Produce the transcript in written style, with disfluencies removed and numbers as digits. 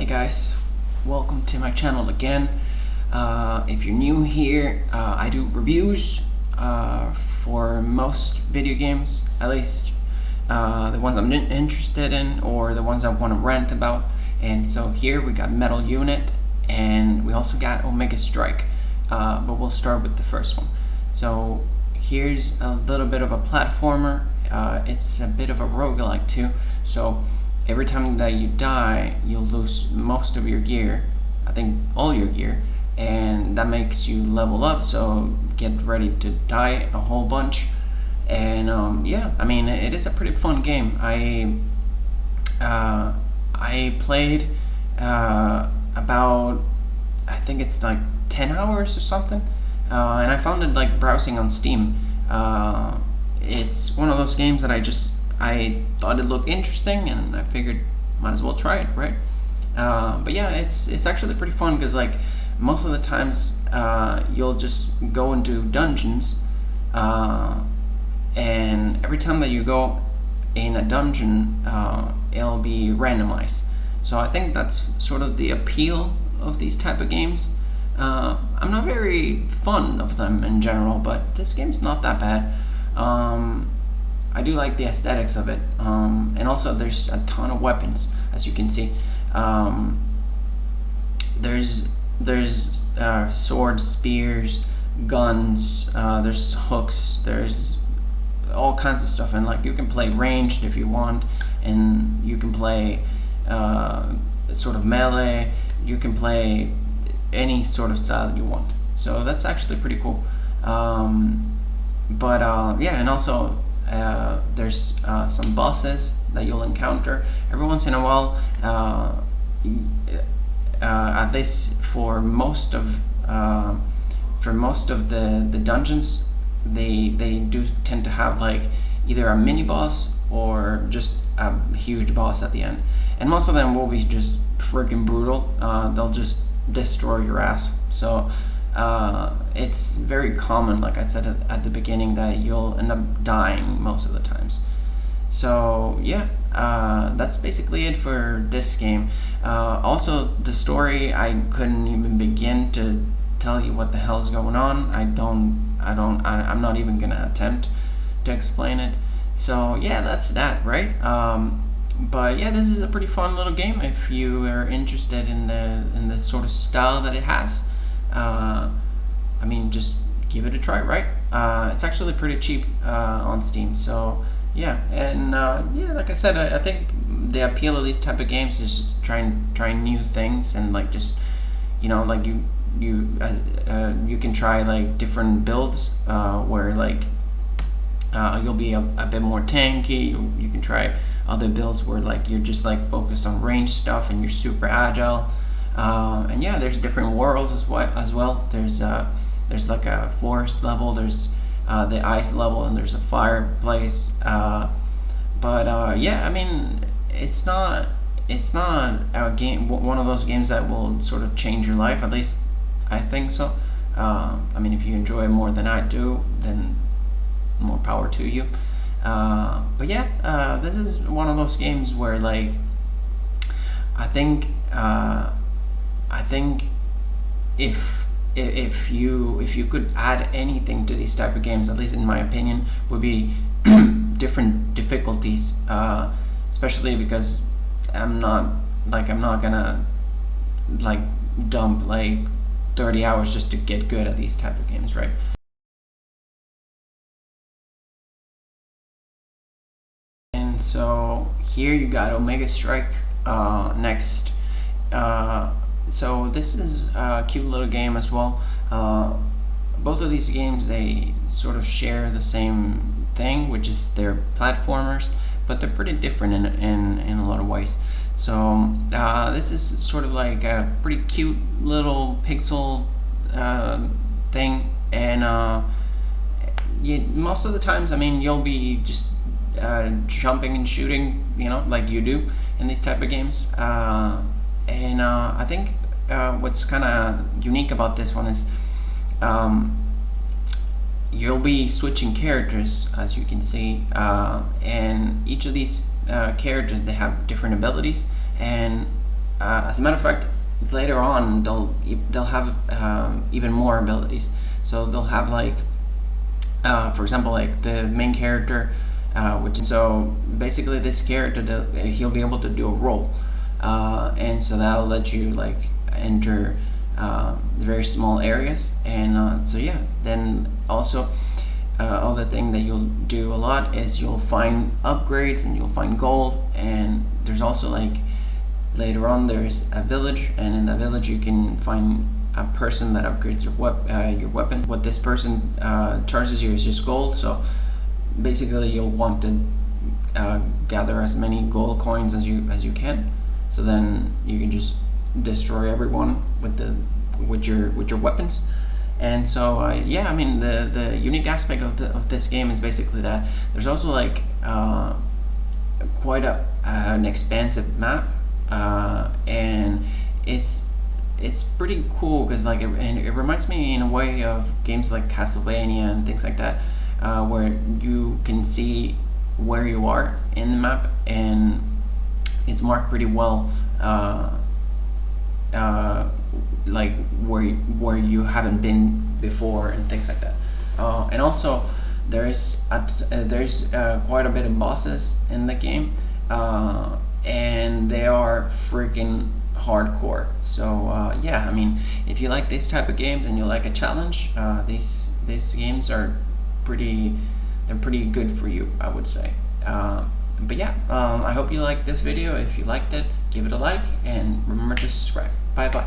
Hey guys, welcome to my channel again. If you're new here, I do reviews for most video games, at least the ones I'm interested in or the ones I want to rant about. And so here we got Metal Unit and we also got Omega Strike, but we'll start with the first one. So here's a little bit of a platformer. It's a bit of a roguelike too, so every time that you die, you'll lose most of your gear, I think all your gear, and that makes you level up, so get ready to die a whole bunch. And yeah, I mean, it is a pretty fun game. I played about, I think it's like 10 hours or something, and I found it like browsing on Steam. It's one of those games that I thought it looked interesting, and I figured might as well try it, right? But yeah, it's actually pretty fun because like most of the times you'll just go into dungeons, and every time that you go in a dungeon, it'll be randomized. So I think that's sort of the appeal of these type of games. I'm not very fond of them in general, but this game's not that bad. I do like the aesthetics of it, and also there's a ton of weapons, as you can see. There's swords, spears, guns, there's hooks, there's all kinds of stuff, and like you can play ranged if you want, and you can play sort of melee, you can play any sort of style that you want. So that's actually pretty cool. But yeah, and also there's some bosses that you'll encounter every once in a while. At least for most of the dungeons, they do tend to have like either a mini boss or just a huge boss at the end. And most of them will be just freaking brutal. They'll just destroy your ass. So it's very common, like I said at the beginning, that you'll end up dying most of the times. So yeah, that's basically it for this game. Also, the story, I couldn't even begin to tell you what the hell is going on. I'm not even gonna attempt to explain it. So yeah, that's that, right? But yeah, this is a pretty fun little game if you are interested in the sort of style that it has. I mean, just give it a try, right? It's actually pretty cheap on Steam, so yeah. And yeah, like I said, I think the appeal of these type of games is just trying new things, and like just, you know, like you can try like different builds where like you'll be a bit more tanky. You can try other builds where like you're just like focused on range stuff and you're super agile. And yeah, there's different worlds as well. There's like a forest level, there's the ice level, and there's a fireplace. But yeah, I mean, it's not a game, one of those games that will sort of change your life. At least I think so. I mean, if you enjoy it more than I do, then more power to you. But yeah, this is one of those games where like I think if you could add anything to these type of games, at least in my opinion, would be different difficulties, especially because I'm not gonna like dump like 30 hours just to get good at these type of games, right? And so here you got Omega Strike next. So this is a cute little game as well. Both of these games, they sort of share the same thing, which is they're platformers, but they're pretty different in a lot of ways. So this is sort of like a pretty cute little pixel thing, and most of the times, I mean, you'll be just jumping and shooting, you know, like you do in these type of games. And I think what's kind of unique about this one is you'll be switching characters, as you can see, and each of these characters, they have different abilities, and As a matter of fact, later on they'll have even more abilities. So they'll have like, for example, like the main character, so basically this character, he'll be able to do a roll, and so that'll let you like enter the very small areas, and so yeah. Then also, other thing that you'll do a lot is you'll find upgrades and you'll find gold, and there's also like later on there's a village, and in that village you can find a person that upgrades your weapon. What this person charges you is just gold, so basically you'll want to gather as many gold coins as you can, so then you can just destroy everyone with your weapons. And so yeah, I mean the unique aspect of this game is basically that there's also like quite an expansive map, and it's pretty cool because like it reminds me in a way of games like Castlevania and things like that, where you can see where you are in the map, and it's marked pretty well, like where you haven't been before and things like that. And also there's quite a bit of bosses in the game, and they are freaking hardcore. So yeah, I mean, if you like this type of games and you like a challenge, these games are pretty good for you, I would say. But yeah, I hope you liked this video. If you liked it, give it a like and remember to subscribe. Bye bye.